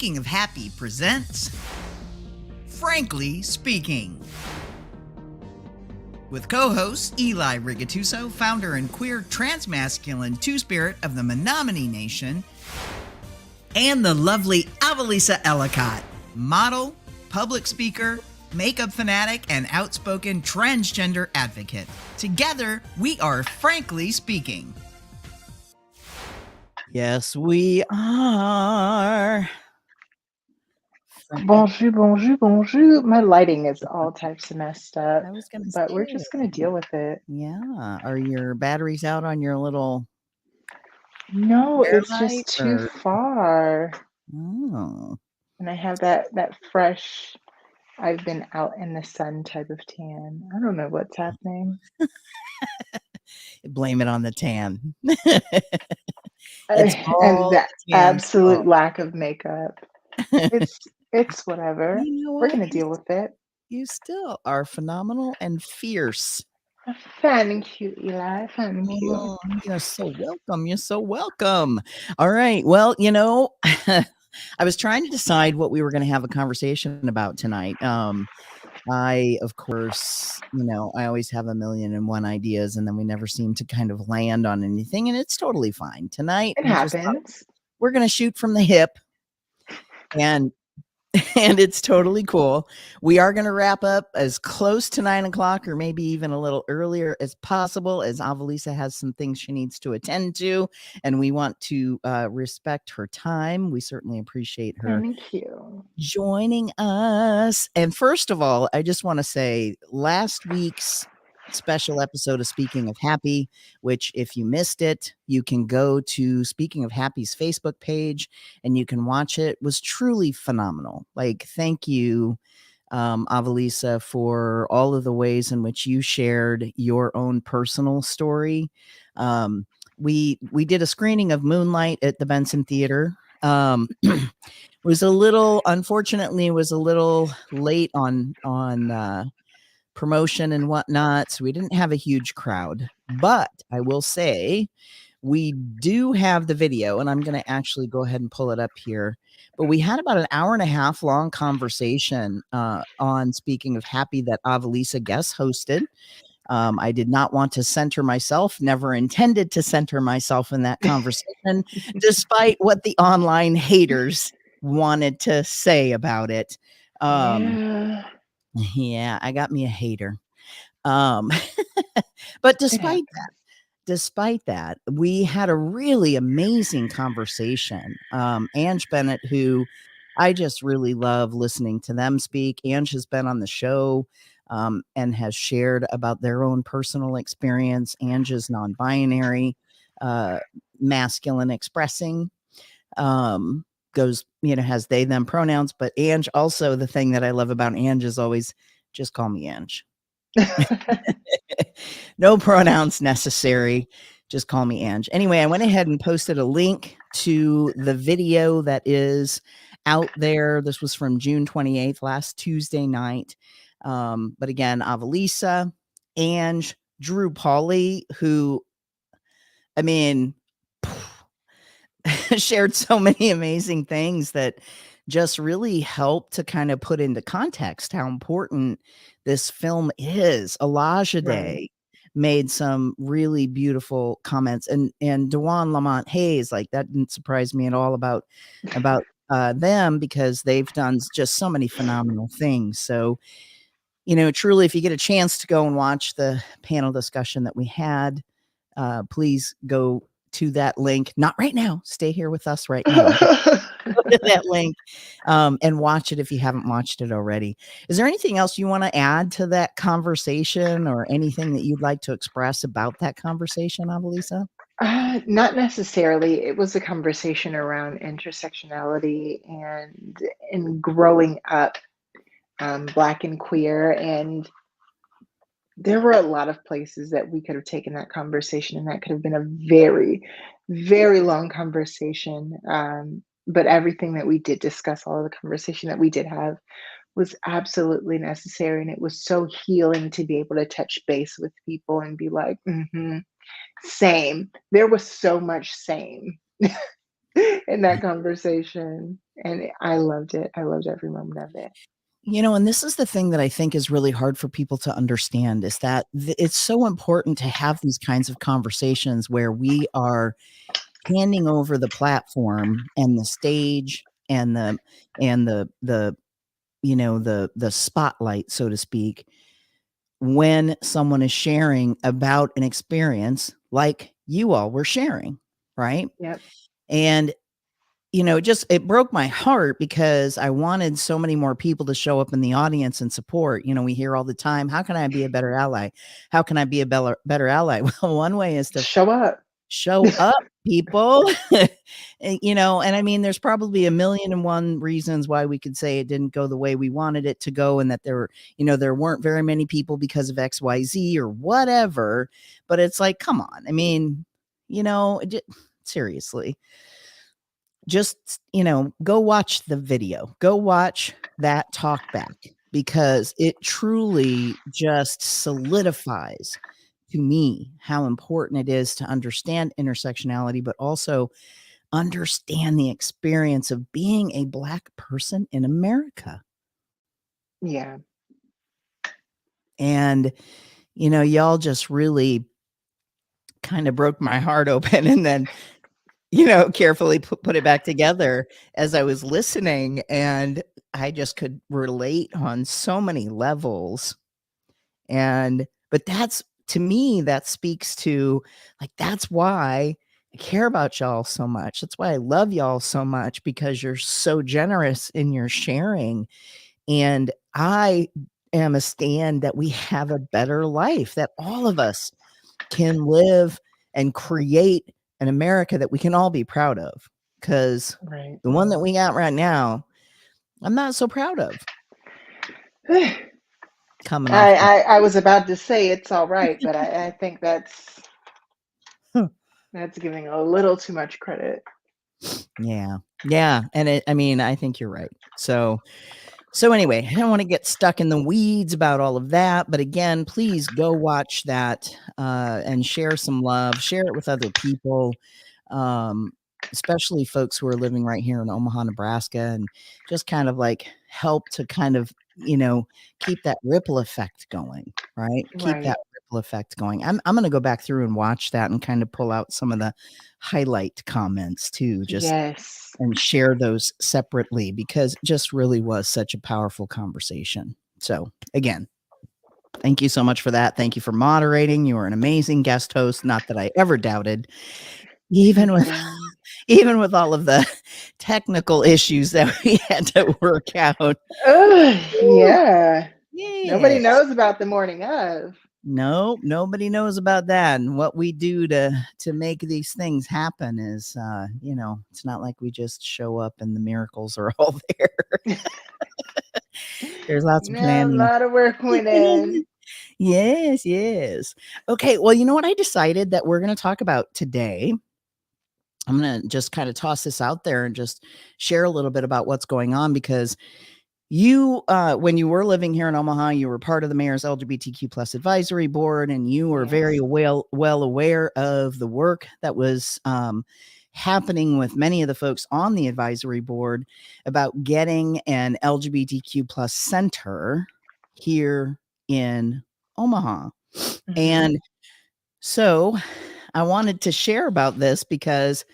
Speaking of Happy presents Frankly Speaking. With co-host Eli Rigatuso, founder and queer transmasculine two-spirit of the Menominee Nation, and the lovely Avalisa Eli, model, public speaker, makeup fanatic, and outspoken transgender advocate. Together, we are Frankly Speaking. Yes, we are. Bonjour, bonjour, bonjour. My lighting is all types of messed up, I was gonna but say we're just going to deal with it. Yeah. Are your batteries out on your little... No, Hair it's light just too or... far. Oh. And I have that fresh, I've been out in the sun type of tan. I don't know what's happening. Blame it on the tan. And all that the tan's absolute fault. lack of makeup. It's whatever. You know We're what? going to deal with it. You still are phenomenal and fierce. Thank you, Eli. Thank you. Oh, you're so welcome. You're so welcome. All right. Well, you know, I was trying to decide what we were going to have a conversation about tonight. I, of course, you know, I always have a million and one ideas, and then we never seem to kind of land on anything, and it's totally fine. Tonight, It we just thought happens. we're going to shoot from the hip, and it's totally cool. We are going to wrap up as close to 9 o'clock or maybe even a little earlier as possible, as Avalisa has some things she needs to attend to, and we want to respect her time. We certainly appreciate her Thank you. joining us. And first of all, I just want to say last week's special episode of Speaking of Happy, which if you missed it, you can go to Speaking of Happy's Facebook page and you can watch it, was truly phenomenal. Like, thank you, Avalisa, for all of the ways in which you shared your own personal story. We did a screening of Moonlight at the Benson Theater. Unfortunately, it was a little late on promotion and whatnot, so we didn't have a huge crowd. But I will say we do have the video, and I'm going to actually go ahead and pull it up here. But we had about an hour and a half long conversation on Speaking of Happy that Avalisa guest hosted. I did not want to center myself, never intended to center myself in that conversation, despite what the online haters wanted to say about it. Yeah, I got me a hater. But despite that, we had a really amazing conversation. Ange Bennett, who I just really love listening to them speak. Ange has been on the show and has shared about their own personal experience. Ange is non-binary, masculine expressing, goes, you know, has they, them pronouns. But Ange, also the thing that I love about Ange is always just call me Ange. No pronouns necessary. Just call me Ange. Anyway, I went ahead and posted a link to the video that is out there. This was from June 28th, last Tuesday night. But again, Avalisa, Ange, Drew Pauly, who, I mean, shared so many amazing things that just really helped to kind of put into context how important this film is. Elijah made some really beautiful comments, and Dewan Lamont Hayes, like, that didn't surprise me at all about them, because they've done just so many phenomenal things. So, you know, truly, if you get a chance to go and watch the panel discussion that we had, please go to that link. Not right now. Stay here with us right now. Go to that link and watch it if you haven't watched it already. Is there anything else you want to add to that conversation, or anything that you'd like to express about that conversation, Avalisa? Not necessarily. It was a conversation around intersectionality and growing up Black and queer, and there were a lot of places that we could have taken that conversation, and that could have been a very, very long conversation. But everything that we did discuss, all of the conversation that we did have, was absolutely necessary, and it was so healing to be able to touch base with people and be like, same. There was so much same. in that conversation, and I loved it. I loved every moment of it. And this is the thing that I think is really hard for people to understand is that it's so important to have these kinds of conversations where we are handing over the platform and the stage and the spotlight, so to speak, when someone is sharing about an experience like you all were sharing, right? Yep. And it broke my heart because I wanted so many more people to show up in the audience and support. We hear all the time, how can I be a better ally? How can I be a better ally? Well, one way is to Show up. show up, people. And I mean, there's probably a million and one reasons why we could say it didn't go the way we wanted it to go, and that there weren't very many people because of XYZ or whatever. But it's like, come on. I mean, seriously, just, go watch the video, go watch that talk back, because it truly just solidifies to me how important it is to understand intersectionality, but also understand the experience of being a Black person in America. Yeah. And, y'all just really kind of broke my heart open, and then, carefully put it back together as I was listening. And I just could relate on so many levels. But to me, that speaks to, like, that's why I care about y'all so much. That's why I love y'all so much, because you're so generous in your sharing. And I am a stand that we have a better life, that all of us can live and create an America that we can all be proud of. Because Right. the one that we got right now, I'm not so proud of. Coming off. I was about to say it's all right, but I think that's giving a little too much credit. Yeah. Yeah. And I think you're right. So anyway, I don't want to get stuck in the weeds about all of that. But again, please go watch that and share some love, share it with other people, especially folks who are living right here in Omaha, Nebraska, and just kind of like help to kind of, keep that ripple effect going, right? Keep that ripple effect going. I'm going to go back through and watch that and kind of pull out some of the highlight comments too, just Yes. and share those separately, because it just really was such a powerful conversation. So again, thank you so much for that. Thank you for moderating. You were an amazing guest host. Not that I ever doubted, even with all of the technical issues that we had to work out. Yeah. Nobody Yeah. knows about the morning of. No, nobody knows about that. And what we do to make these things happen is, it's not like we just show up and the miracles are all there. There's lots of No, a planning. lot of work went in. Yes, yes. Okay, well, you know what I decided that we're going to talk about today? I'm going to just kind of toss this out there and just share a little bit about what's going on, because you, when you were living here in Omaha, you were part of the mayor's LGBTQ plus advisory board, and you were very well aware of the work that was happening with many of the folks on the advisory board about getting an LGBTQ plus center here in Omaha. Mm-hmm. And so I wanted to share about this because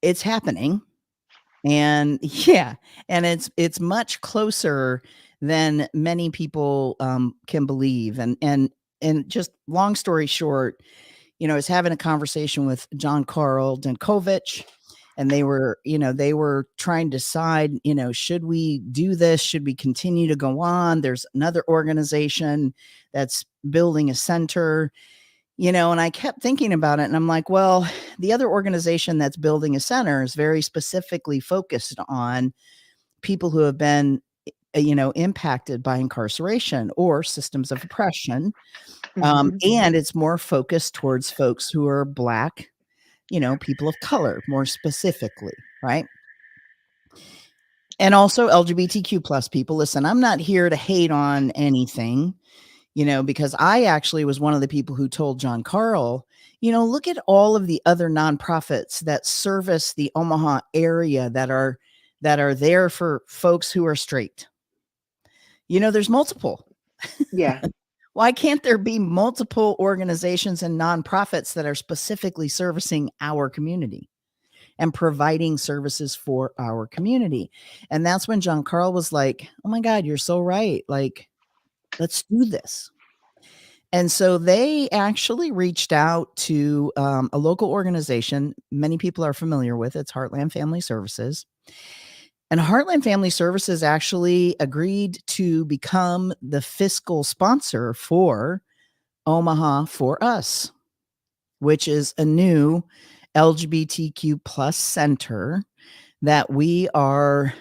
it's happening. And yeah, and it's much closer than many people can believe. And just long story short, I was having a conversation with John Carl Dankovich, and they were trying to decide, should we do this? Should we continue to go on? There's another organization that's building a center. And I kept thinking about it, and I'm like, well, the other organization that's building a center is very specifically focused on people who have been, impacted by incarceration or systems of oppression. And it's more focused towards folks who are Black, people of color, more specifically, right? And also LGBTQ plus people. Listen, I'm not here to hate on anything. because I actually was one of the people who told John Carl, look at all of the other nonprofits that service the Omaha area that are there for folks who are straight. There's multiple. Yeah. Why can't there be multiple organizations and nonprofits that are specifically servicing our community and providing services for our community? And that's when John Carl was like, oh my God, you're so right. Like, let's do this. And so they actually reached out to a local organization many people are familiar with. It's Heartland Family Services. And Heartland Family Services actually agreed to become the fiscal sponsor for Omaha for Us, which is a new LGBTQ plus center that we are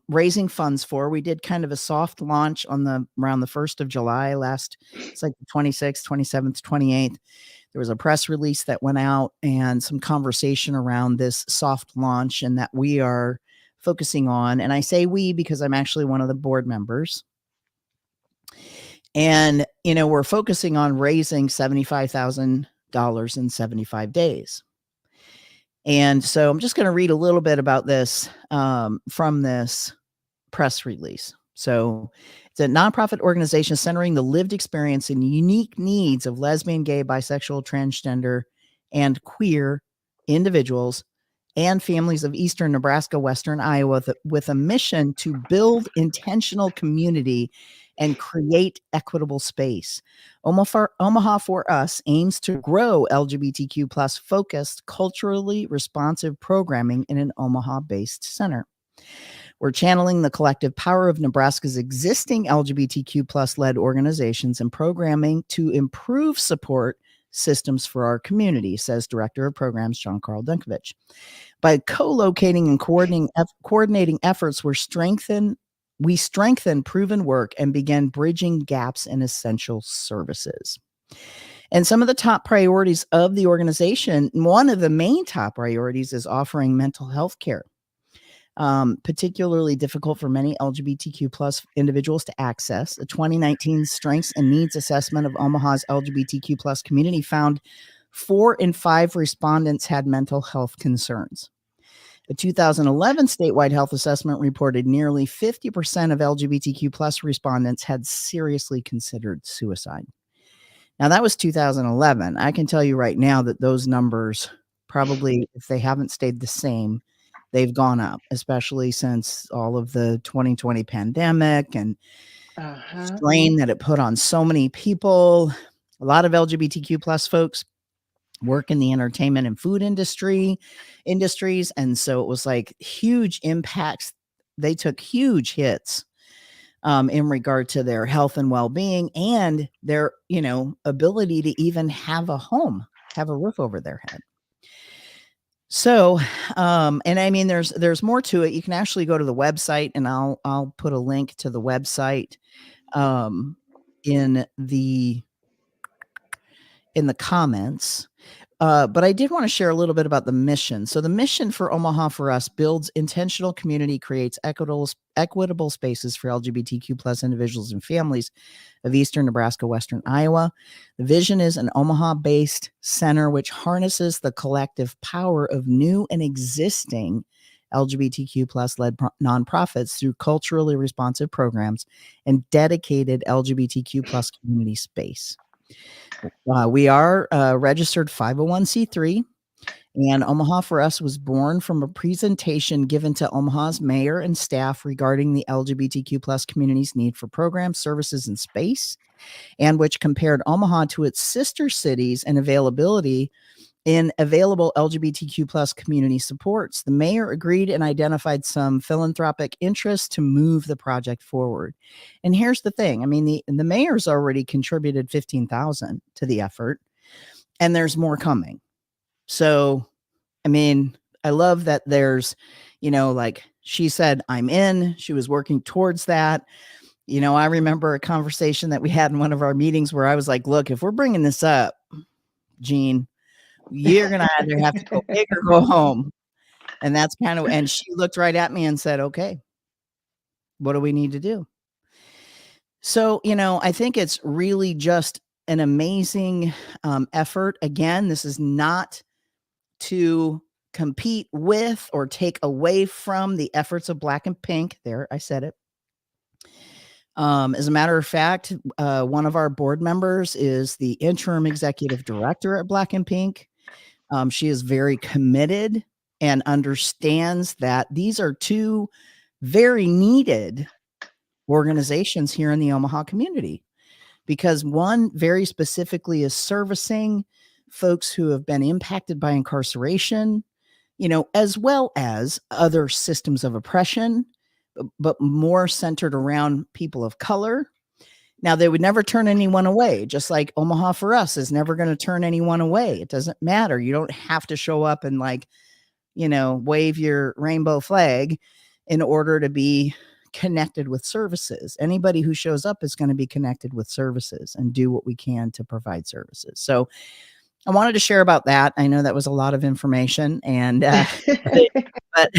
raising funds for. We did kind of a soft launch around the 1st of July last. It's like the 26th, 27th, 28th. There was a press release that went out and some conversation around this soft launch and that we are focusing on. And I say we because I'm actually one of the board members. And, we're focusing on raising $75,000 in 75 days. And so I'm just going to read a little bit about this from this press release. So it's a nonprofit organization centering the lived experience and unique needs of lesbian, gay, bisexual, transgender, and queer individuals and families of Eastern Nebraska, Western Iowa, with a mission to build intentional community and create equitable space. Omaha for Us aims to grow LGBTQ plus focused, culturally responsive programming in an Omaha-based center. We're channeling the collective power of Nebraska's existing LGBTQ plus led organizations and programming to improve support systems for our community, says Director of Programs John Carl Dunkovich. By co-locating and coordinating efforts, we strengthen proven work and begin bridging gaps in essential services. And some of the top priorities of the organization, one of the main top priorities is offering mental health care. Particularly difficult for many LGBTQ plus individuals to access. The 2019 Strengths and Needs Assessment of Omaha's LGBTQ plus community found 4 in 5 respondents had mental health concerns. The 2011 statewide health assessment reported nearly 50% of LGBTQ plus respondents had seriously considered suicide. Now, that was 2011. I can tell you right now that those numbers probably, if they haven't stayed the same, they've gone up, especially since all of the 2020 pandemic and strain that it put on so many people. A lot of LGBTQ plus folks work in the entertainment and food industries. And so it was like huge impacts. They took huge hits in regard to their health and well-being and their, ability to even have a home, have a roof over their head. So, and I mean, there's more to it. You can actually go to the website and I'll put a link to the website, in the comments. But I did want to share a little bit about the mission. So the mission for Omaha for Us builds intentional community, creates equitable spaces for LGBTQ plus individuals and families of Eastern Nebraska, Western Iowa. The vision is an Omaha-based center which harnesses the collective power of new and existing LGBTQ plus led nonprofits through culturally responsive programs and dedicated LGBTQ plus community space. We are registered 501c3, and Omaha for Us was born from a presentation given to Omaha's mayor and staff regarding the LGBTQ plus community's need for programs, services, and space, and which compared Omaha to its sister cities and availability in available LGBTQ plus community supports. The mayor agreed and identified some philanthropic interests to move the project forward. And here's the thing. I mean, the mayor's already contributed $15,000 to the effort, and there's more coming. So, I mean, I love that there's, like she said, I'm in, she was working towards that. I remember a conversation that we had in one of our meetings where I was like, look, if we're bringing this up, Jean, you're going to either have to go big or go home. And that's and she looked right at me and said, okay, what do we need to do? So, I think it's really just an amazing effort. Again, this is not to compete with or take away from the efforts of Black and Pink. There, I said it. As a matter of fact, one of our board members is the interim executive director at Black and Pink. She is very committed and understands that these are two very needed organizations here in the Omaha community, because one very specifically is servicing folks who have been impacted by incarceration, as well as other systems of oppression, but more centered around people of color. Now, they would never turn anyone away, just like Omaha for Us is never going to turn anyone away. It doesn't matter. You don't have to show up and wave your rainbow flag in order to be connected with services. Anybody who shows up is going to be connected with services and do what we can to provide services. So I wanted to share about that. I know that was a lot of information, and but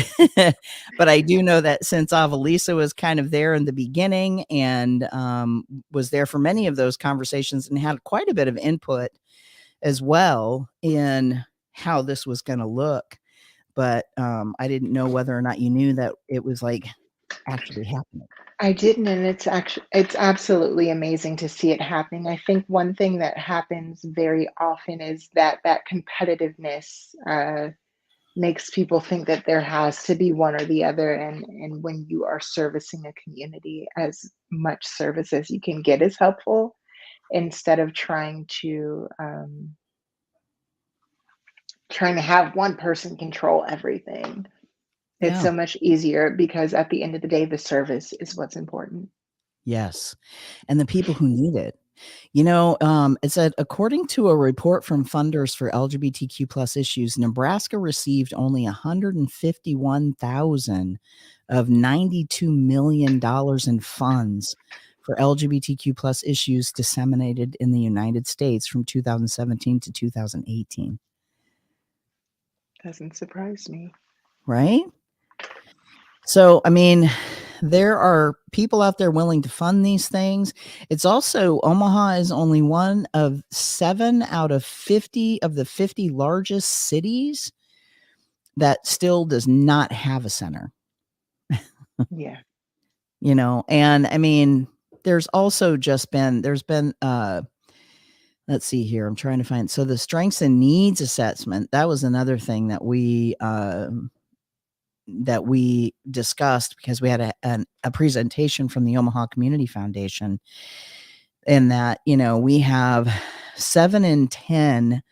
but I do know that since Avalisa was kind of there in the beginning and was there for many of those conversations and had quite a bit of input as well in how this was going to look. But I didn't know whether or not you knew that it was actually happening. I didn't, and it's absolutely amazing to see it happening. I think one thing that happens very often is that competitiveness makes people think that there has to be one or the other, and when you are servicing a community, as much service as you can get is helpful, instead of trying to have one person control everything. It's Yeah. so much easier because at the end of the day, the service is what's important. Yes. And the people who need it. It said, according to a report from funders for LGBTQ plus issues, Nebraska received only 151,000 of $92 million in funds for LGBTQ plus issues disseminated in the United States from 2017 to 2018. Doesn't surprise me. Right? So, I mean, there are people out there willing to fund these things. It's also, Omaha is only one of 7 out of 50 of the 50 largest cities that still does not have a center. Yeah. And I mean, there's also there's been let's see here. I'm trying to find. So the strengths and needs assessment, that was another thing that we discussed, because we had a presentation from the Omaha Community Foundation, in that, we have 7 in 10,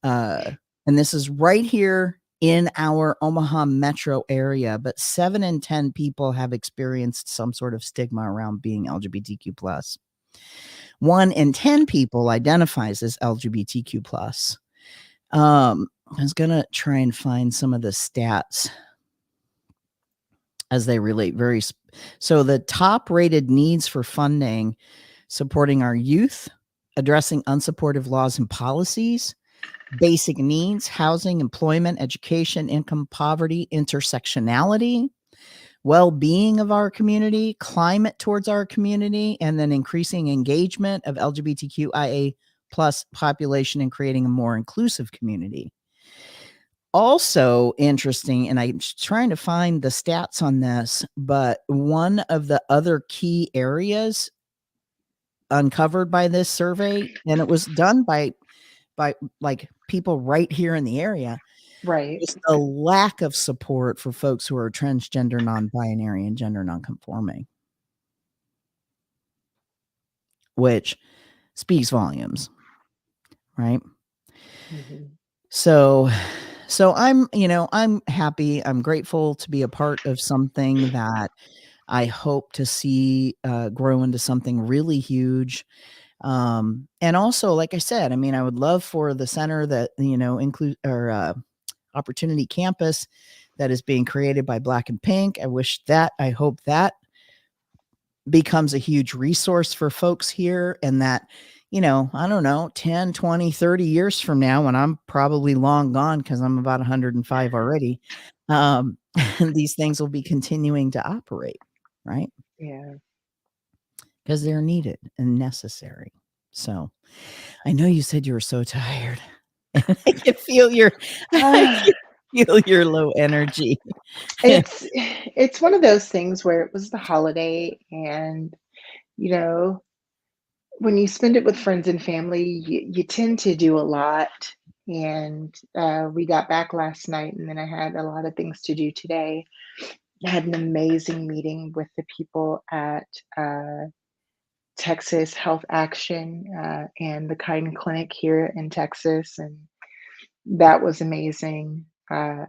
and this is right here in our Omaha metro area, but 7 in 10 people have experienced some sort of stigma around being LGBTQ plus. 1 in 10 people identifies as LGBTQ plus. I was gonna try and find some of the stats as they relate so the top rated needs for funding: supporting our youth, addressing unsupportive laws and policies, basic needs, housing, employment, education, income, poverty, intersectionality, well-being of our community, climate towards our community, and then increasing engagement of LGBTQIA plus population and creating a more inclusive community. Also interesting, and I'm trying to find the stats on this, but one of the other key areas uncovered by this survey, and it was done by like people right here in the area, Right. is the lack of support for folks who are transgender, non-binary, and gender non-conforming, which speaks volumes, right? Mhm. So I'm happy, I'm grateful to be a part of something that I hope to see grow into something really huge. And also, like I said, I mean, I would love for the center that, include, or Opportunity Campus, that is being created by Black and Pink. I hope that becomes a huge resource for folks here, and that, I don't know, 10, 20, 30 years from now, when I'm probably long gone, because I'm about 105 already, these things will be continuing to operate, right? Yeah. because they're needed and necessary. So I know you said you were so tired. And I can feel your I can feel your low energy. It's one of those things where it was the holiday and, you know, when you spend it with friends and family, you tend to do a lot. And we got back last night, and then I had a lot of things to do today. I had an amazing meeting with the people at Texas Health Action and the Kine Clinic here in Texas, and that was amazing. But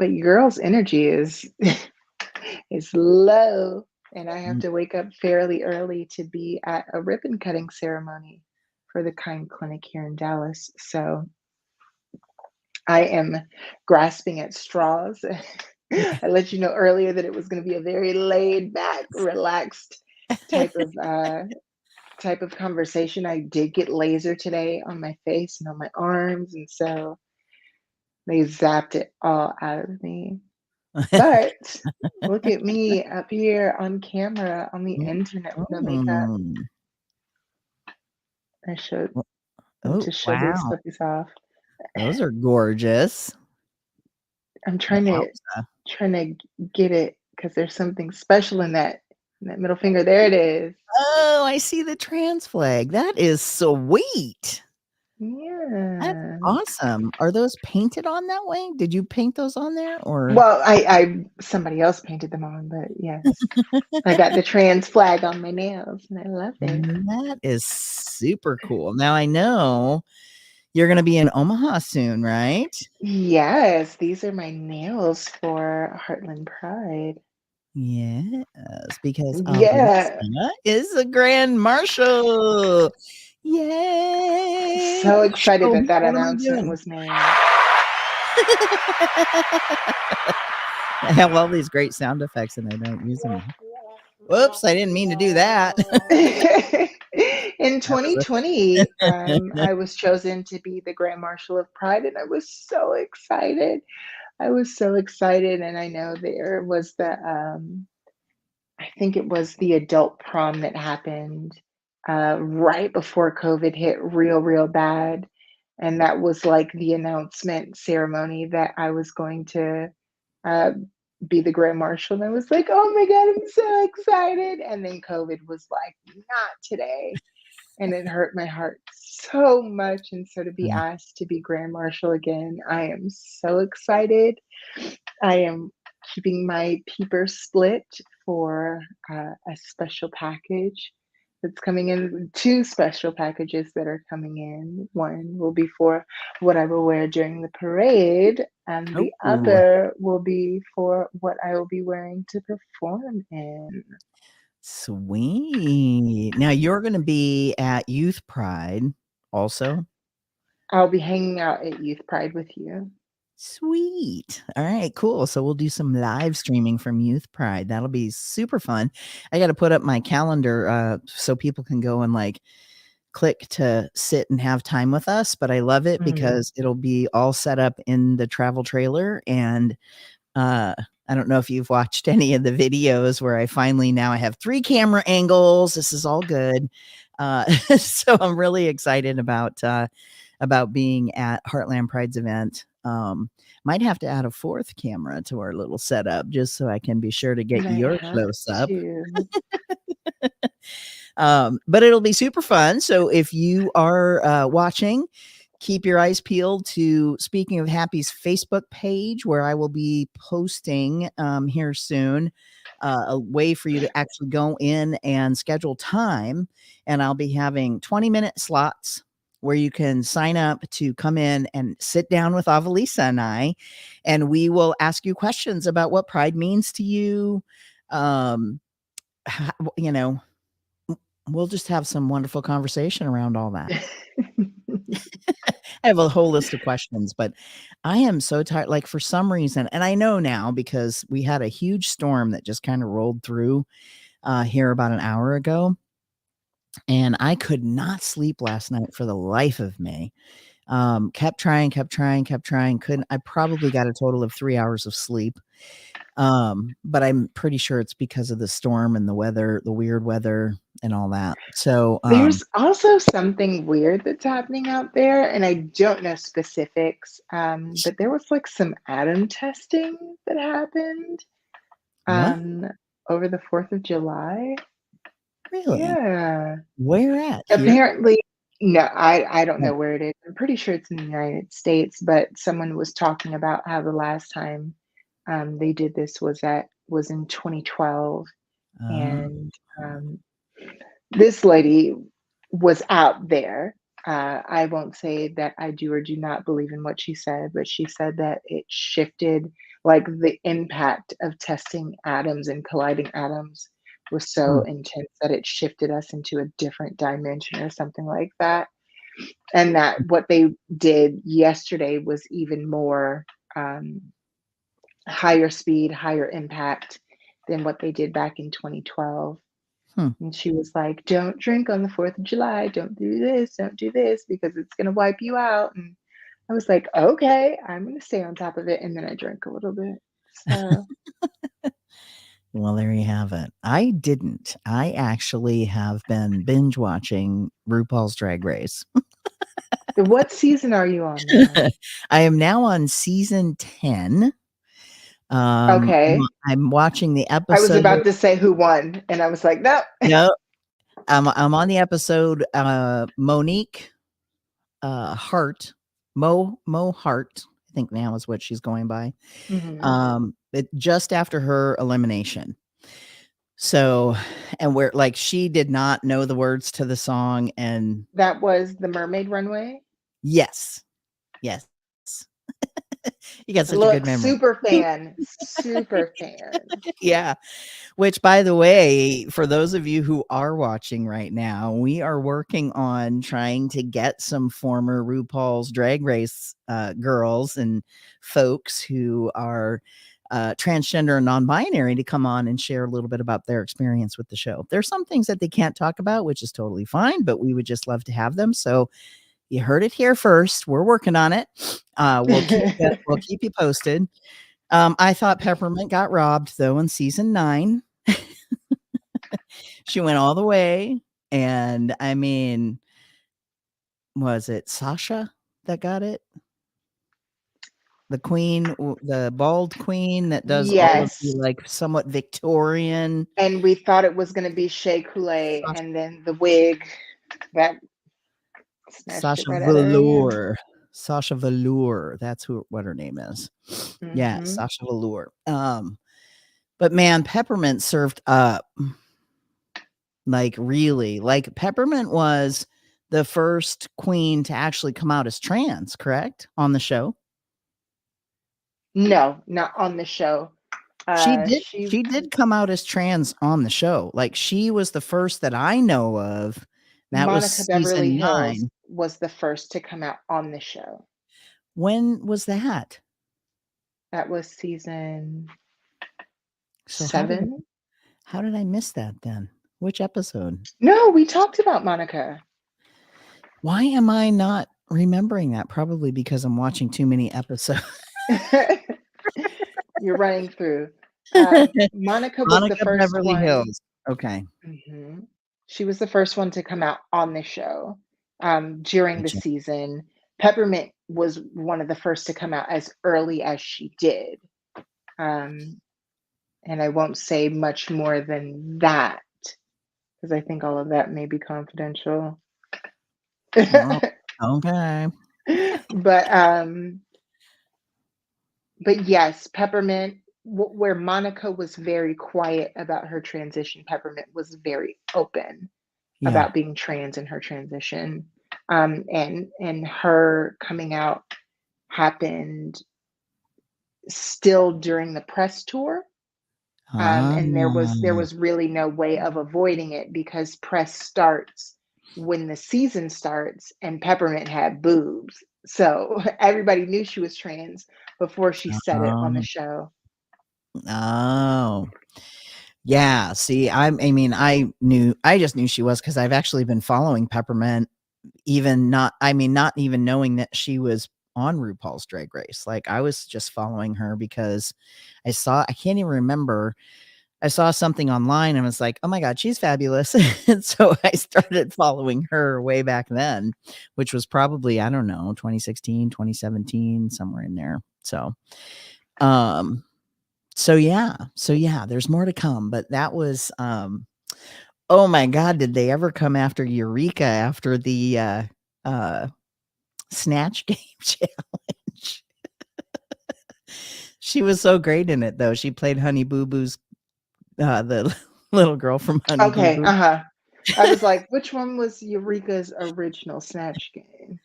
your girl's energy is low, and I have Mm, to wake up fairly early to be at a ribbon cutting ceremony for the Kind Clinic here in Dallas. So I am grasping at straws. I let you know earlier that it was going to be a very laid back, relaxed type of conversation. I did get laser today on my face and on my arms, and so they zapped it all out of me. But look at me up here on camera on the mm, internet with no makeup. mm. I showed Oh, them oh, to show these wow. puppies off. Those are gorgeous. I'm trying to get it because there's something special in that middle finger. There it is. Oh, I see the trans flag. That is sweet. That's Yeah. awesome. Are those painted on that way? Did you paint those on there or Well, I somebody else painted them on, but yes, I got the trans flag on my nails, and I love it. that is super cool. Now I know you're gonna be in Omaha soon, right? Yes, these are my nails for Heartland Pride. Yes, because Yeah, Avalisa is a grand marshal. Yay! so Oh, excited that that what am I announcement doing? was made. I have all these great sound effects and I don't use them. Whoops, I didn't mean to do that. In Avalisa. 2020, I was chosen to be the Grand Marshal of Pride, and I was so excited. I was so excited, and I know there was I think it was the adult prom that happened right before COVID hit real, real bad. And that was like the announcement ceremony that I was going to uh, be the grand marshal. And I was like, oh my God, I'm so excited. And then COVID was like, not today. And it hurt my heart so much. And so to be asked to be grand marshal again, I am so excited. I am keeping my peeper split for a special package that's coming in. Two special packages that are coming in. One will be for what I will wear during the parade, and the Oh, other will be for what I will be wearing to perform in. sweet. Now you're gonna be at Youth Pride also? I'll be hanging out at Youth Pride with you. Sweet. All right, cool. So we'll do some live streaming from Youth Pride. That'll be super fun. I gotta put up my calendar, so people can go and, like, click to sit and have time with us, but I love it Mm. because it'll be all set up in the travel trailer, and, uh, I don't know if you've watched any of the videos where I finally now I have 3 camera angles. This is all good. So I'm really excited about being at Heartland Pride's event. Might have to add a 4th camera to our little setup just so I can be sure to You get might your have close up. to. But it'll be super fun. So if you are watching, keep your eyes peeled to Speaking of Happy's Facebook page, where I will be posting here soon a way for you to actually go in and schedule time. And I'll be having 20-minute slots where you can sign up to come in and sit down with Avalisa and I, and we will ask you questions about what pride means to you. Um, you know, we'll just have some wonderful conversation around all that. I have a whole list of questions, but I am so tired. Like for some reason, and I know now because we had a huge storm that just kind of rolled through here about an hour ago, and I could not sleep last night for the life of me. Kept trying, kept trying, kept trying. Couldn't. I probably got a total of 3 hours of sleep. But I'm pretty sure it's because of the storm and the weather, the weird weather and all that. So, There's also something weird that's happening out there, and I don't know specifics, but there was like some atom testing that happened what? um, over the 4th of July. Really? Yeah. Where at? Here? Apparently, no, I don't Oh, know where it is. I'm pretty sure it's in the United States, but someone was talking about how the last time they did this was in 2012, oh, and um, this lady was out there. I won't say that I do or do not believe in what she said, but she said that it shifted, like the impact of testing atoms and colliding atoms was so hmm, intense that it shifted us into a different dimension or something like that. And that what they did yesterday was even more um, higher speed, higher impact than what they did back in 2012. hmm. And she was like, "Don't drink on the 4th of July. Don't do this because it's going to wipe you out." And I was like, "Okay, I'm going to stay on top of it." And then I drank a little bit. So, Well, there you have it. I didn't. I actually have been binge watching RuPaul's Drag Race. what season are you on now? I am now on season 10. Okay. I'm watching the I was episode. about to say who won, and I was like, "No." No, I'm on the episode, Monique, Hart, Mo Hart, I think now is what she's going by. Mhm. It just after her elimination. So, and where like she did not know the words to the song, and That was the Mermaid Runway. yes, yes, you got such a good Look, memory. super fan. Yeah. Which, by the way, for those of you who are watching right now, we are working on trying to get some former RuPaul's Drag Race girls and folks who are transgender and non-binary to come on and share a little bit about their experience with the show. There's some things that they can't talk about, which is totally fine, but we would just love to have them. So you heard it here first. We're working on it. We'll keep you posted. I thought Peppermint got robbed though in season 9. She went all the way, and I mean, was it Sasha that got it? The queen, the bald queen that does all of the, Yes. like, somewhat Victorian And we thought it was gonna be Shea Coulee, Sasha and then the wig that snatched it Sasha right out of her hand. Velour. Sasha Velour, that's what her name is. Yeah, Mhm. Sasha Velour. But man, Peppermint served up, like, really. Like, Peppermint was the first queen to actually come out as trans, correct? On the show? No, not on the show. She She did come out as trans on the show. Like, she was the first that I know of. That was Monica Beverly season Hills 9. was the first to come out on the show. When was that? That was season So 7. how did I miss that then? Which episode? No, we talked about Monica. Why am I not remembering that? Probably because I'm watching too many episodes. You're running through. Monica was the Monica first Beverly one. Hills. Okay. Mhm. She was the first one to come out on the show, during the Gotcha. season. Peppermint was one of the first to come out as early as she did. Um, and I won't say much more than that because I think all of that may be confidential. Oh, okay. But, but yes, Peppermint, where Monica was very quiet about her transition, Peppermint was very open Yeah. about being trans in her transition. And her coming out happened still during the press tour. Ah. And there was really no way of avoiding it because press starts when the season starts, and Peppermint had boobs. So everybody knew she was trans before she said it on the Um, show. oh. Yeah, see, I mean, I just knew she was because 'cause I've actually been following Peppermint, even not I mean, not even knowing that she was on RuPaul's Drag Race. Like, I was just following her because I can't even remember, I saw something online and was like, "Oh my god, she's fabulous." And so I started following her way back then, which was probably, I don't know, 2016, 2017, somewhere in there. Um, so yeah, there's more to come, but that was, oh my god, did they ever come after Eureka after the, uh, Snatch Game challenge? She was so great in it, though. She played Honey Boo Boo's, the little girl from Honey Boo Okay, Boo. uh-huh. I was like, which one was Eureka's original Snatch Game?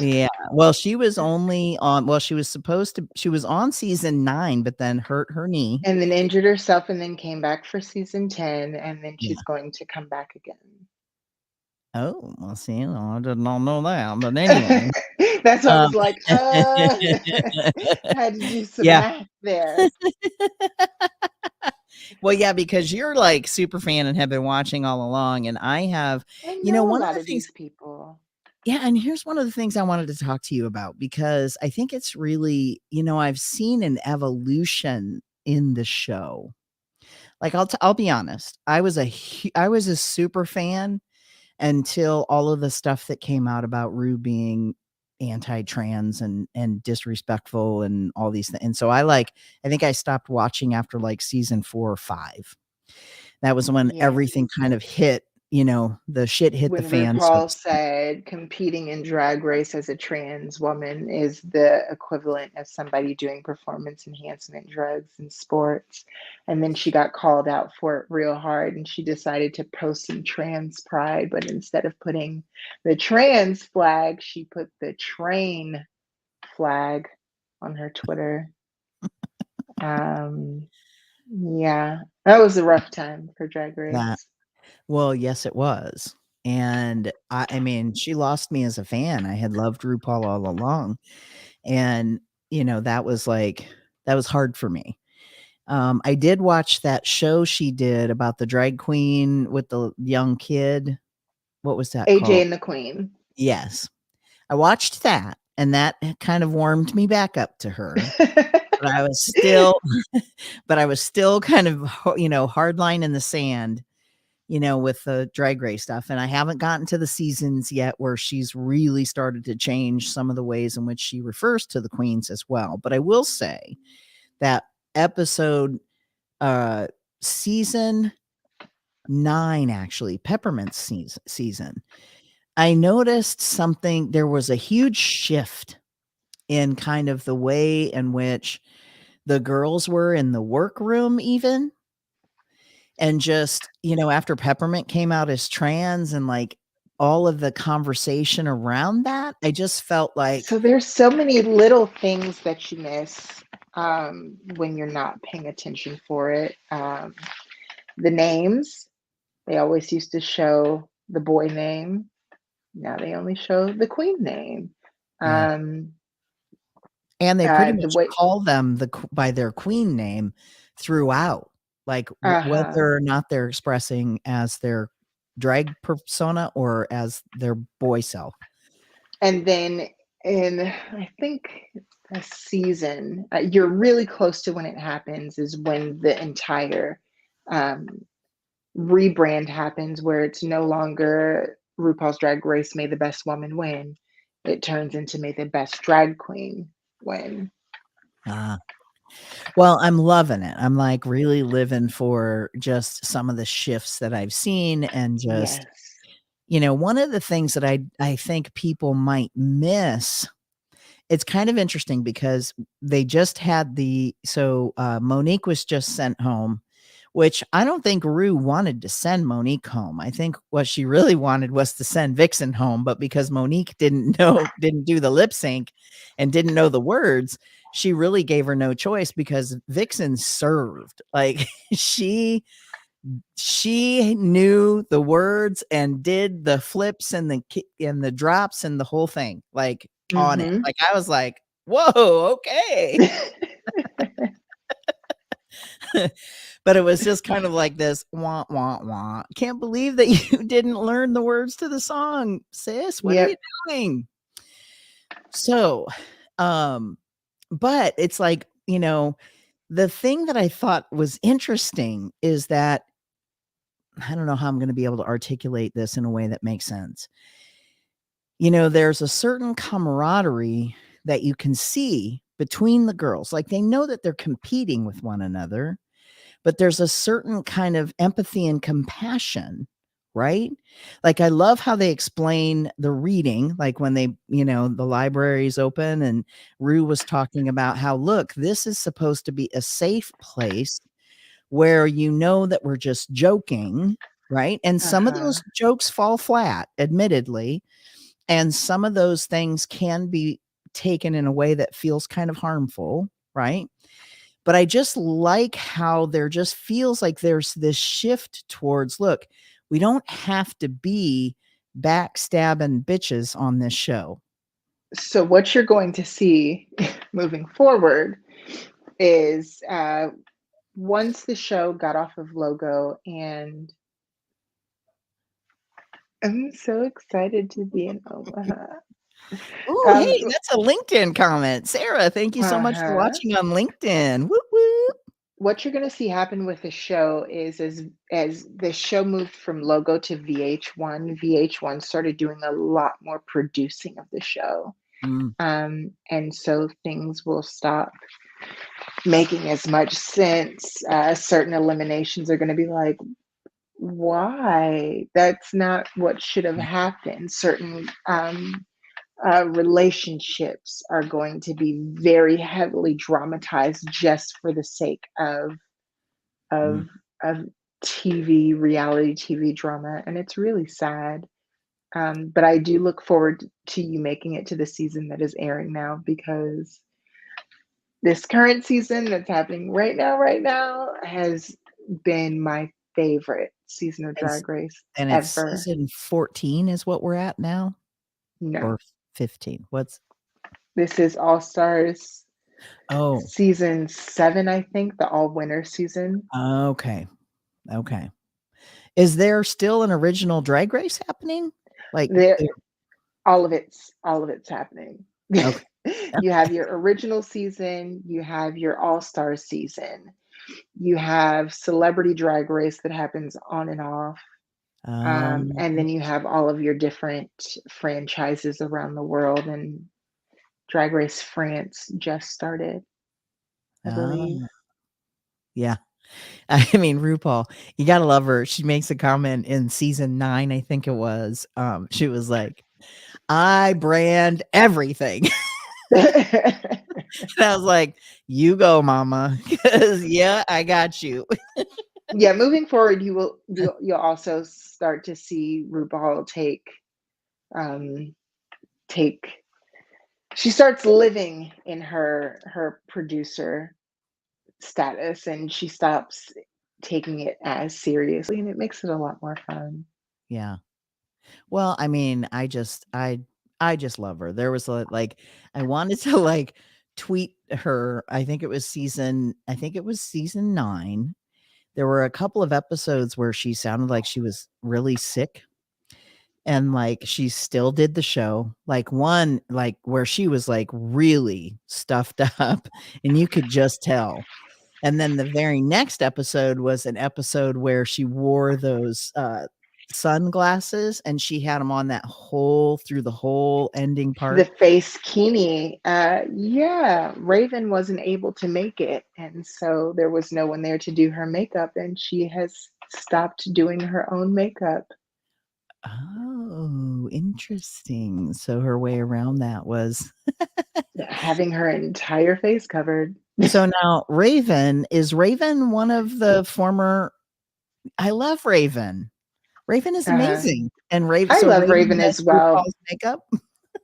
Yeah, well, she was only on, well, she was on season 9, but then hurt her knee. And then injured herself and then came back for season 10, and then Yeah. she's going to come back again. Oh, well, see, no, I did not know that, but anyway. That's why I Um was like, had to do some Yeah. math there. Well, yeah, because you're, like, super fan and have been watching all along, and I have, I know a one of lot the of things, these people. yeah, and here's one of the things I wanted to talk to you about, because I think it's really, I've seen an evolution in the show. Like, I'll be honest, I was a super fan until all of the stuff that came out about Rue being anti-trans and disrespectful and all these things. And so I think I stopped watching after like season 4 or 5. That was when Yeah. everything kind of hit, the shit hit the When fan, so to RuPaul speak. said competing in Drag Race as a trans woman is the equivalent of somebody doing performance enhancement drugs in sports. And then she got called out for it real hard and she decided to post some trans pride, but instead of putting the trans flag, she put the train flag on her Twitter. Um, yeah, that was a rough time for Drag That Race. Well, yes, it was. And I mean, she lost me as a fan. I had loved RuPaul all along. And, that was hard for me. I did watch that show she did about the drag queen with the young kid. What was that AJ called? and the Queen. Yes. I watched that, and that kind of warmed me back up to her, but I was still kind of hard line in the sand, with the Drag Race stuff, and I haven't gotten to the seasons yet where she's really started to change some of the ways in which she refers to the queens as well. But I will say that episode, uh, season 9, actually, Peppermint's season, I noticed something. There was a huge shift in kind of the way in which the girls were in the workroom even. And just, after Peppermint came out as trans and, like, all of the conversation around that, I just felt like, So there's so many little things that you miss when you're not paying attention for it. The names, they always used to show the boy name. Now they only show the queen name. yeah. Um, And they pretty the much way, call them by their queen name throughout, like, uh-huh. whether or not they're expressing as their drag persona or as their boy self. And then in, I think, a season, you're really close to when it happens, is when the entire um, rebrand happens where it's no longer RuPaul's Drag Race May the Best Woman Win. It turns into May the Best Drag Queen Win. Ah. Well, I'm loving it. I'm, like, really living for just some of the shifts that I've seen, and just, Yes. one of the things that I think people might miss, it's kind of interesting because they just had Monique was just sent home, which I don't think Rue wanted to send Monique home. I think what she really wanted was to send Vixen home, but because Monique didn't do the lip sync and didn't know the words, she really gave her no choice because Vixen served. Like, she knew the words and did the flips and the drops and the whole thing, like, on it. Mm-hmm. Like, I was like, "Whoa, okay." But it was just kind of like this, "Wah, wah, wah. Can't believe that you didn't learn the words to the song, sis. What are you Yep. doing?" So, Um, but it's like, the thing that I thought was interesting is that I don't know how I'm gonna be able to articulate this in a way that makes sense. There's a certain camaraderie that you can see between the girls. Like, they know that they're competing with one another, but there's a certain kind of empathy and compassion, right? Like, I love how they explain the reading, like when the library's open and Rue was talking about how, look, this is supposed to be a safe place where that we're just joking, right? And some of Uh-huh. those jokes fall flat, admittedly, and some of those things can be taken in a way that feels kind of harmful, right? But I just like how there just feels like there's this shift towards, look, we don't have to be backstabbing bitches on this show. So what you're going to see moving forward is once the show got off of Logo, and I'm so excited to be in Omaha. Oh, Um, hey, that's a LinkedIn comment. Sarah, thank you so much for uh-huh. watching on LinkedIn. Whoop, whoop. What you're going to see happen with the show is as the show moved from Logo to VH1, VH1 started doing a lot more producing of the show. Mm, And so things will stop making as much sense. Certain eliminations are going to be like, why? That's not what should have happened. Certain relationships are going to be very heavily dramatized just for the sake of mm. of TV, reality TV drama, and it's really sad. But I do look forward to you making it to the season that is airing now, because this current season that's happening right now, has been my favorite season of And, s- Drag Race and it's ever. season 14 is what we're at now, No, or 15. this is All Stars Oh, season 7, I think, the all winner season. okay. Okay. Is there still an original Drag Race happening? Like, There, all of it's happening. okay. You have your original season, you have your All Star season, you have Celebrity Drag Race that happens on and off. Um, And then you have all of your different franchises around the world, and Drag Race France just started, I believe. ah, yeah. I mean, RuPaul, you gotta love her. She makes a comment in season 9, I think it was. She was like, "I brand everything." And I was like, "You go, mama, because yeah, I got you." Yeah, moving forward, you'll also start to see RuPaul um take she starts living in her producer status, and she stops taking it as seriously, and it makes it a lot more fun. Yeah. Well, I mean, I just love her. There was like I wanted to like tweet her. I think it was season 9. There were a couple of episodes where she sounded like she was really sick, and like she still did the show. Like one like where she was like really stuffed up and you could just tell. And then the very next episode was an episode where she wore those sunglasses and she had them on that whole through the whole ending The part. face Kini, yeah, Raven wasn't able to make it, and so there was no one there to do her makeup, and she has stopped doing her own makeup, Oh, interesting. So her way around that was having her entire face covered. so now Raven, is Raven one of the former I love Raven. Raven is Uh-huh. amazing. And Raven I so love Raven Raven as does well. RuPaul's makeup?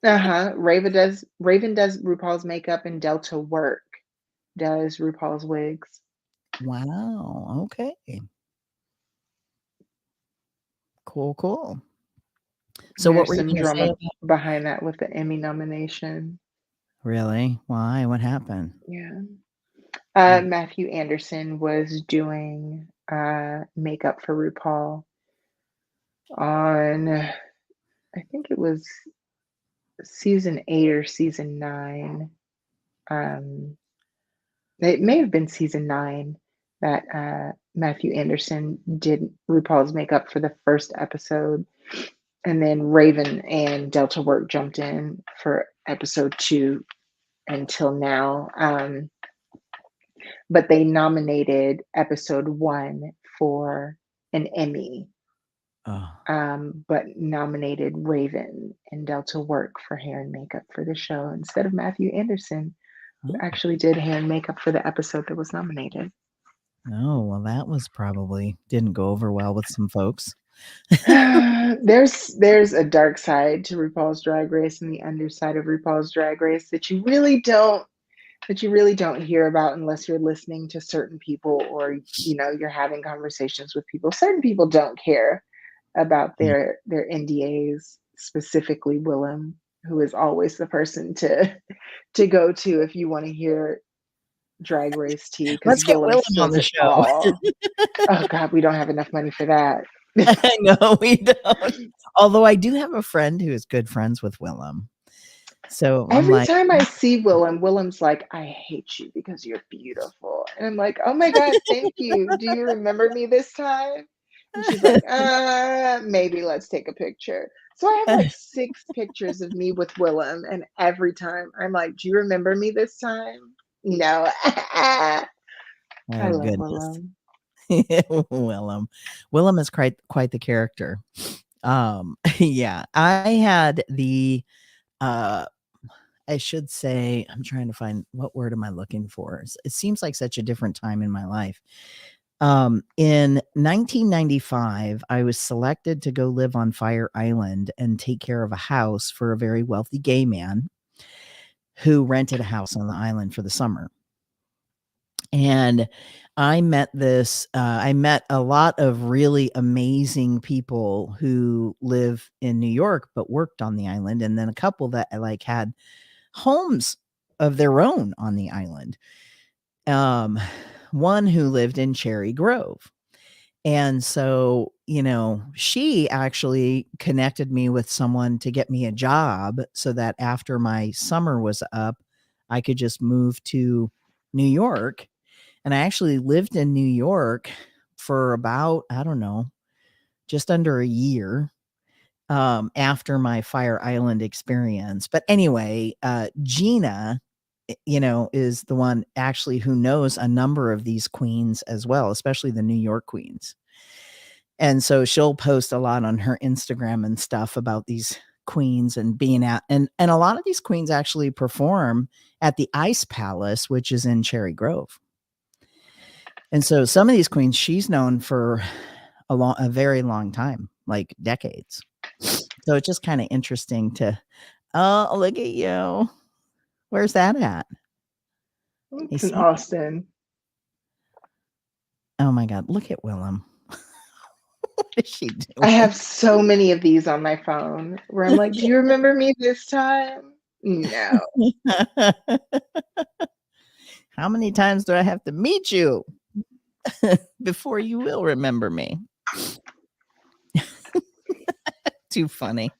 Uh-huh. Raven does RuPaul's makeup, and Delta Work does RuPaul's wigs. Wow, okay. Cool, cool. So what There's were you some gonna say drama about behind that with the Emmy nomination. really? Why? What happened? Yeah. Mm. Matthew Anderson was doing makeup for RuPaul on, I think it was season 8 or season 9. Um, it may have been season 9 that Matthew Anderson did RuPaul's makeup for the first episode, and then Raven and Delta Work jumped in for episode 2 until now. But they nominated episode 1 for an Emmy, Oh, but nominated Raven and Delta Work for hair and makeup for the show instead of Matthew Anderson, who oh, actually did hair and makeup for the episode that was nominated. oh, well, that was probably didn't go over well with some folks. There's a dark side to RuPaul's Drag Race and the underside of RuPaul's Drag Race that you really don't hear about unless you're listening to certain people, or you're having conversations with people. Certain people don't care about Yeah. their NDAs, specifically Willem, who is always the person to go to if you want to hear Drag Race tea, because Let's get Willem Willem on spills the it show. all. Oh God, we don't have enough money for that. I know we don't. Although I do have a friend who is good friends with Willem. So I'm Every like, time I see Willem, Willem's like, I hate you because you're beautiful. And I'm like, oh my God, thank you. Do you remember me this time? And she's like, maybe let's take a picture. So I have like 6 pictures of me with Willem. And every time I'm like, do you remember me this time? No. I oh love goodness. Willem. Willem. Willem is quite the character. Yeah, I had the uh I should say, I'm trying to find what word am I looking for? It seems like such a different time in my life. In 1995, I was selected to go live on Fire Island and take care of a house for a very wealthy gay man who rented a house on the island for the summer. And I met a lot of really amazing people who live in New York but worked on the island, and then a couple that like had homes of their own on the island. Um, one who lived in Cherry Grove. And so, she actually connected me with someone to get me a job so that after my summer was up, I could just move to New York. And I actually lived in New York for about, I don't know, just under a year after my Fire Island experience. But anyway, Gina, is the one actually who knows a number of these queens as well, especially the New York queens. And so she'll post a lot on her Instagram and stuff about these queens and being at, and a lot of these queens actually perform at the Ice Palace, which is in Cherry Grove. And so some of these queens she's known for a very long time, like decades. So it's just kind of interesting to, oh, look at you. Where's that at? Hey, It's in see? Austin. Oh my God, look at Willem. What is she I doing? have so many of these on my phone where I'm like, do you remember me this time? No. How many times do I have to meet you before you will remember me? Too funny.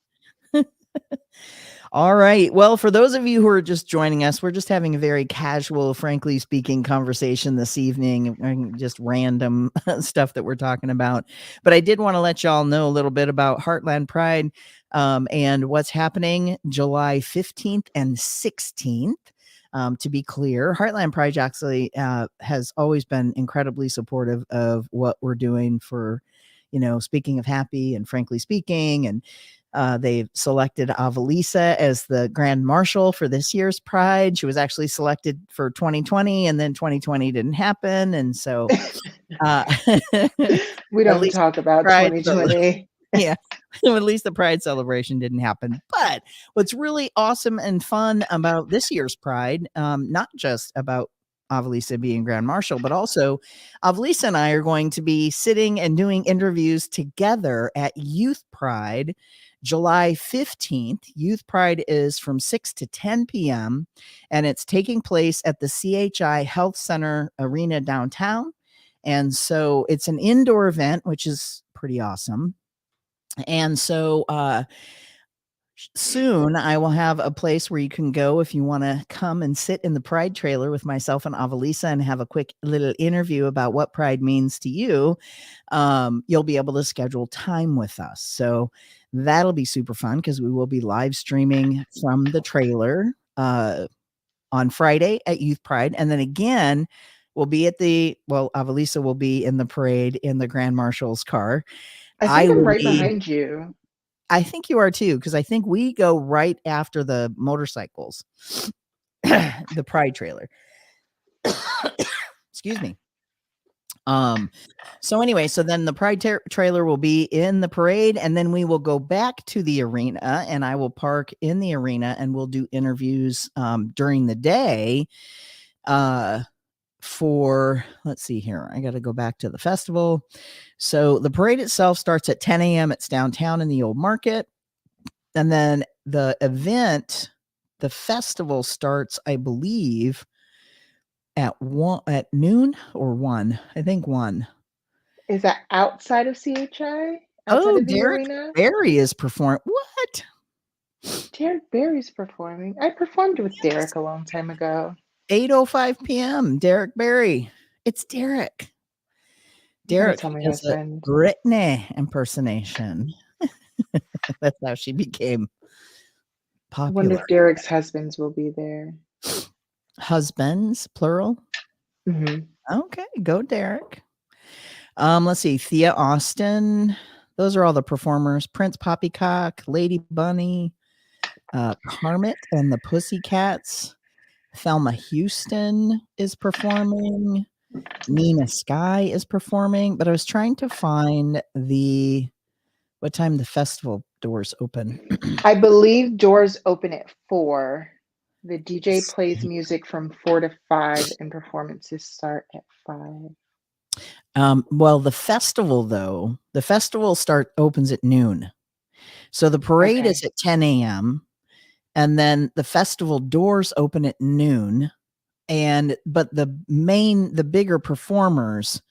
All right. Well, for those of you who are just joining us, we're just having a very casual, frankly speaking, conversation this evening, just random stuff that we're talking about. But I did want to let y'all know a little bit about Heartland Pride and what's happening July 15th and 16th. To be clear, Heartland Pride actually has always been incredibly supportive of what we're doing for, speaking of happy and frankly speaking, and they've selected Avalisa as the Grand Marshal for this year's Pride. She was actually selected for 2020, and then 2020 didn't happen. And so uh, We at don't least talk about Pride, 2020. yeah, at least the Pride celebration didn't happen. But what's really awesome and fun about this year's Pride, not just about Avalisa being Grand Marshal, but also Avalisa and I are going to be sitting and doing interviews together at Youth Pride July 15th. Youth Pride is from 6 to 10 p.m. and it's taking place at the CHI Health Center Arena downtown. And so it's an indoor event, which is pretty awesome. And so Soon, I will have a place where you can go if you want to come and sit in the Pride trailer with myself and Avalisa and have a quick little interview about what Pride means to you. You'll be able to schedule time with us. So that'll be super fun because we will be live streaming from the trailer on Friday at Youth Pride. And then again, we'll be at Avalisa will be in the parade in the Grand Marshal's car. I I think I'm will right be behind you. I think you are too, because I think we go right after the motorcycles, the Pride trailer. Excuse me. So anyway, so then the Pride trailer will be in the parade, and then we will go back to the arena, and I will park in the arena, and we'll do interviews during the day. For let's see here, I got to go back to the festival. So the parade itself starts at 10 a.m. It's downtown in the old market. And then the event, the festival starts, I believe, at noon or 1. I think 1. Is that outside of CHI? Outside Oh, of the Derek arena? Barry is performing. What? Derek Barry's performing. I performed with Yes. Derek a long time ago. 8:05 p.m. Derek Barry. It's Derek. You gotta Derek tell my does a husband. Britney impersonation. That's how she became I wonder popular. if Derek's husbands will be there. Husbands, plural. Hmm. Okay, go Derek. Let's see, Thea Austin. Those are all the performers. Prince Poppycock, Lady Bunny, Carmit and the Pussycats. Thelma Houston is performing. Nina Sky is performing. But I was trying to find what time the festival doors open. I believe doors open at 4. The DJ Let's plays see. music from 4 to 5, and performances start at 5. Well, the festival opens at noon. So the parade is Okay. at 10 a.m. and then the festival doors open at noon. But the bigger performers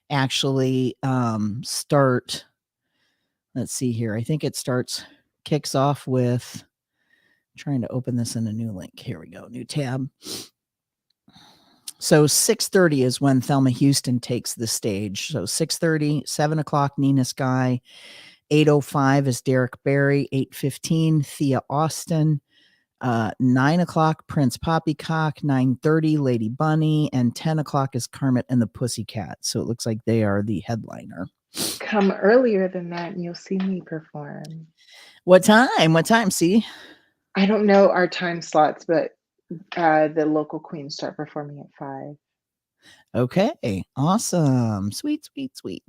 actually start. Let's see here. I think kicks off with trying to open this in a new link. Here we go, new tab. So 6:30 is when Thelma Houston takes the stage. So 6:30, 7 o'clock, Nina Sky. 8:05 is Derek Barry. 8:15, Thea Austin. 9 o'clock, Prince Poppycock. 9:30, Lady Bunny. And 10 o'clock is Kermit and the Pussycats. So it looks like they are the headliner. Come earlier than that, and you'll see me perform. What time? What time? See? I don't know our time slots, but the local queens start performing at 5. Okay. Awesome. Sweet, sweet, sweet.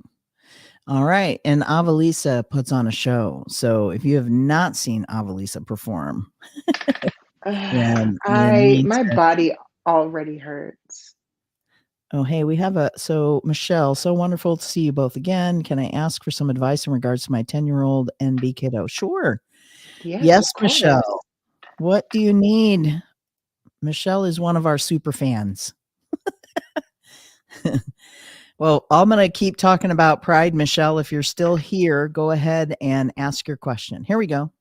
All right. And Avalisa puts on a show. So if you have not seen Avalisa perform, then you need My to. body already hurts. Oh, hey, so Michelle, so wonderful to see you both again. Can I ask for some advice in regards to my 10-year-old NB kiddo? Sure. Yes, Yes, of course. Michelle. What do you need? Michelle is one of our super fans. Well, I'm going to keep talking about Pride. Michelle, if you're still here, go ahead and ask your question. Here we go.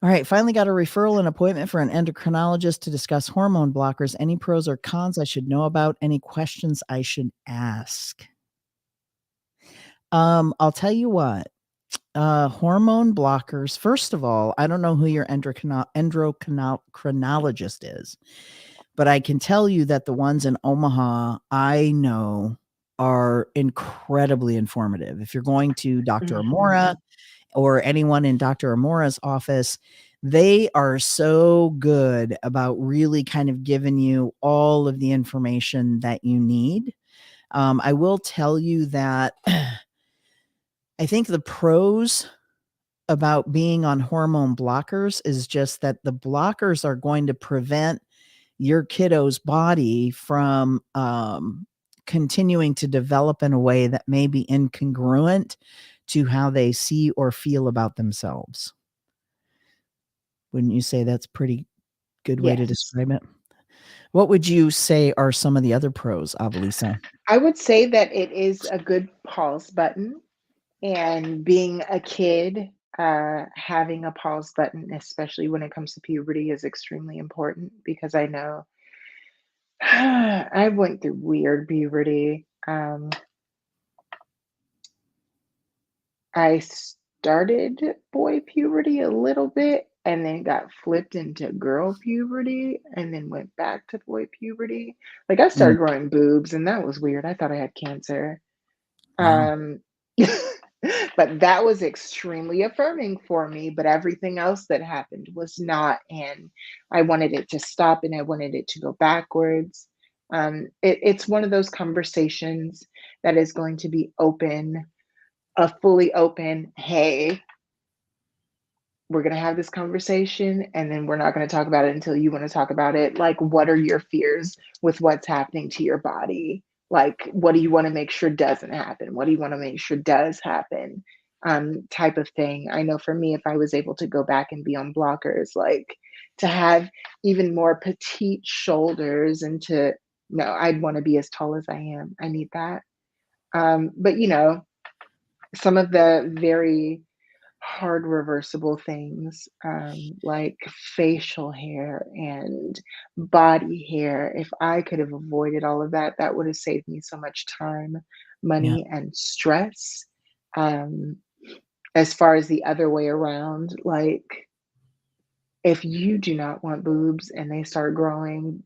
All right, finally got a referral and appointment for an endocrinologist to discuss hormone blockers. Any pros or cons I should know about? Any questions I should ask? I'll tell you what. Hormone blockers. First of all, I don't know who your endocrinologist is, but I can tell you that the ones in Omaha I know are incredibly informative. If you're going to Dr. Amora Mhm. or anyone in Dr. Amora's office, they are so good about really kind of giving you all of the information that you need. I will tell you that I think the pros about being on hormone blockers is just that the blockers are going to prevent your kiddo's body from continuing to develop in a way that may be incongruent to how they see or feel about themselves. Wouldn't you say that's a pretty good way to Yes. describe it? What would you say are some of the other pros, Avalisa? I would say that it is a good pause button, and being a kid, having a pause button, especially when it comes to puberty, is extremely important because I know I went through weird puberty. I started boy puberty a little bit and then got flipped into girl puberty and then went back to boy puberty. Like I Mm, started growing boobs and that was weird. I thought I had cancer. wow. Um, but that was extremely affirming for me. But everything else that happened was not. And I wanted it to stop and I wanted it to go backwards. It's one of those conversations that is going to be open, a fully open, hey, we're going to have this conversation and then we're not going to talk about it until you want to talk about it. Like, what are your fears with what's happening to your body? Like, what do you want to make sure doesn't happen? What do you want to make sure does happen? Type of thing. I know for me, if I was able to go back and be on blockers, like to have even more petite shoulders and to, no, I'd want to be as tall as I am. I need that. But, some of the very hard reversible things, like facial hair and body hair. If I could have avoided all of that, that would have saved me so much time, Yeah. money, and stress. Um, as far as the other way around, like if you do not want boobs and they start growing,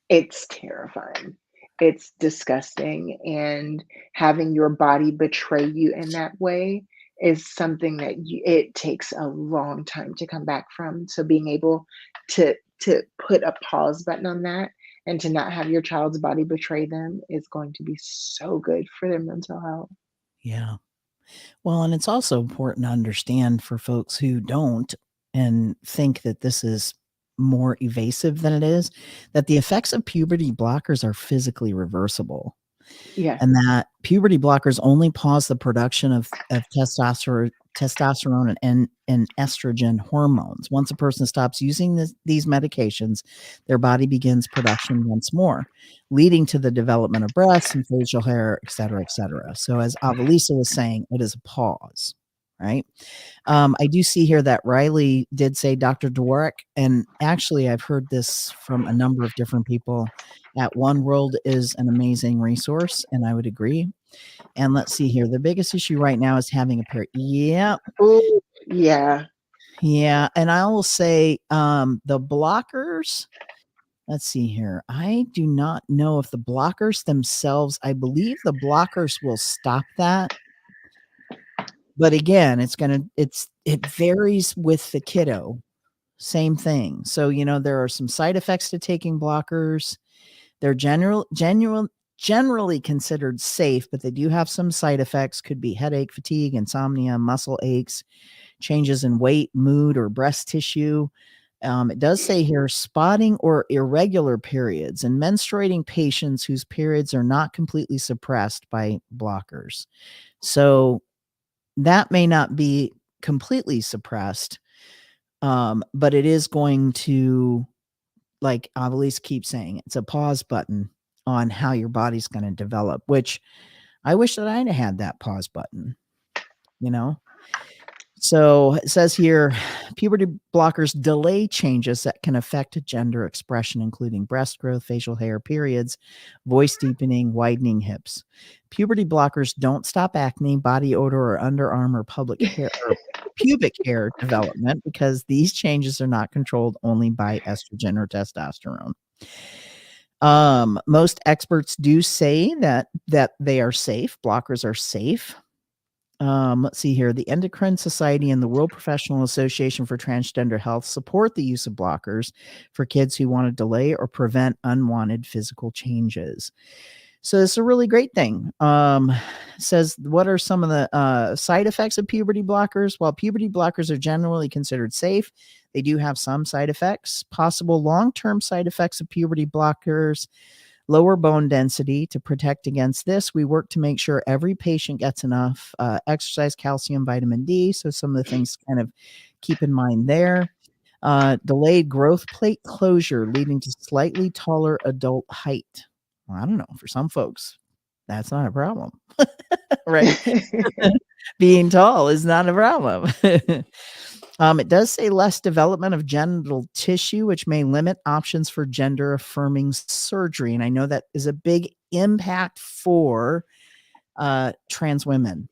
it's terrifying. It's disgusting, and having your body betray you in that way is something that it takes a long time to come back from. So being able to put a pause button on that and to not have your child's body betray them is going to be so good for their mental health. Yeah. Well, and it's also important to understand for folks who don't and think that this is more evasive than it is, that the effects of puberty blockers are physically reversible. Yeah. And that puberty blockers only pause the production of testosterone and estrogen hormones. Once a person stops using these medications, their body begins production once more, leading to the development of breasts and facial hair, et cetera, et cetera. So as Avalisa was saying, it is a pause, right? I do see here that Riley did say Dr. Dworak, and actually I've heard this from a number of different people. At One World is an amazing resource, and I would agree. And let's see here. The biggest issue right now is having a pair. Yeah, Oh, yeah. yeah. And I will say the blockers. Let's see here. I do not know if the blockers themselves, I believe the blockers will stop that. But again, it varies with the kiddo. Same thing. So, there are some side effects to taking blockers. They're generally considered safe, but they do have some side effects. Could be headache, fatigue, insomnia, muscle aches, changes in weight, mood, or breast tissue. It does say here spotting or irregular periods and menstruating patients whose periods are not completely suppressed by blockers. So that may not be completely suppressed, but it is going to, like Avalise keeps saying, it's a pause button on how your body's going to develop, which I wish that I'd had that pause button, you know? So it says here puberty blockers delay changes that can affect gender expression, including breast growth, facial hair, periods, voice deepening, widening hips. Puberty blockers don't stop acne, body odor, or underarm or public hair or pubic hair development because these changes are not controlled only by estrogen or testosterone. Most experts do say that they are safe. Blockers are safe. Let's see here. The Endocrine Society and the World Professional Association for Transgender Health support the use of blockers for kids who want to delay or prevent unwanted physical changes. So it's a really great thing. Says what are some of the side effects of puberty blockers? While puberty blockers are generally considered safe, they do have some side effects. Possible long-term side effects of puberty blockers: lower bone density. To protect against this, we work to make sure every patient gets enough exercise, calcium, vitamin D. So some of the things to kind of keep in mind there. Delayed growth plate closure, leading to slightly taller adult height. Well, I don't know. For some folks, that's not a problem. right? Being tall is not a problem. It does say less development of genital tissue, which may limit options for gender affirming surgery. And I know that is a big impact for trans women